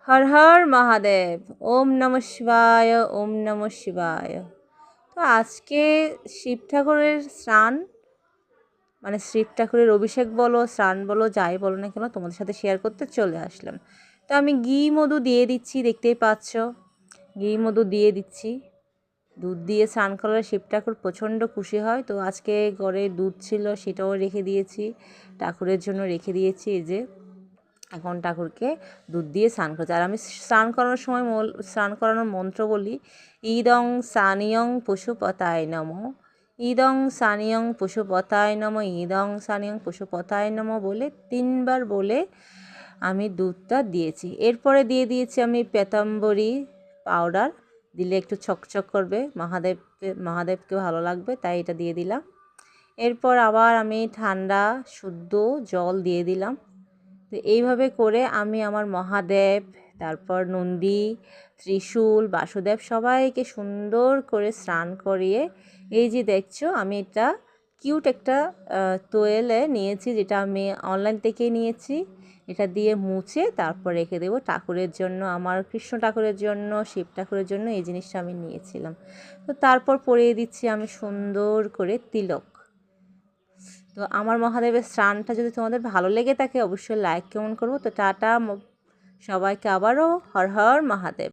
হর হর মহাদেব। ওম নমঃ শিবায়, ওম নমঃ শিবায়। তো আজকে শিব ঠাকুরের স্নান, মানে শিব ঠাকুরের অভিষেক বলো, স্নান বলো, যাই বলো না কেন, তোমাদের সাথে শেয়ার করতে চলে আসলাম। তো আমি ঘি মধু দিয়ে দিচ্ছি, দেখতেই পাচ্ছ, ঘি মধু দিয়ে দিচ্ছি। দুধ দিয়ে স্নান করলে শিব ঠাকুর প্রচণ্ড খুশি হয়। তো আজকে ঘরে দুধ ছিল, সেটাও রেখে দিয়েছি, ঠাকুরের জন্য রেখে দিয়েছি। এই যে এখন ঠাকুরকে দুধ দিয়ে স্নান করছে। আর আমি স্নান করানোর সময় স্নান করানোর মন্ত্র বলি, ইদং সানিয়ং পশুপতায় নম, ইদং সানিয়ং পশুপতায় নম, ইদং সানিয়ং পশুপতায় নম বলে 3বার বলে আমি দুধটা দিয়েছি। এরপরে দিয়ে দিয়েছি আমি পেতাম্বরী পাউডার, দিলে একটু ছকছক করবে, মহাদেবকে ভালো লাগবে, তাই এটা দিয়ে দিলাম। এরপর আবার আমি ঠান্ডা শুদ্ধ জল দিয়ে দিলাম। তো এইভাবে করে আমি আমার মহাদেব, তারপর নন্দী, ত্রিশূল, বাসুদেব সবাইকে সুন্দর করে স্নান করিয়ে, এই যে দেখছো আমি এটা কিউট একটা তোয়েলে নিয়েছি, যেটা আমি অনলাইন থেকে নিয়েছি। এটা দিয়ে মুছে তারপর রেখে দেবো ঠাকুরের জন্য, আমার কৃষ্ণ ঠাকুরের জন্য, শিব ঠাকুরের জন্য এই জিনিসটা আমি নিয়েছিলাম। তো তারপর পরিয়ে দিচ্ছি আমি সুন্দর করে তিলক। তো আমার মহাদেবের স্নানটা যদি তোমাদের ভালো লেগে থাকে অবশ্যই লাইক কমেন্ট করবো। তো টাটা সবাইকে, আবারও হর হর মহাদেব।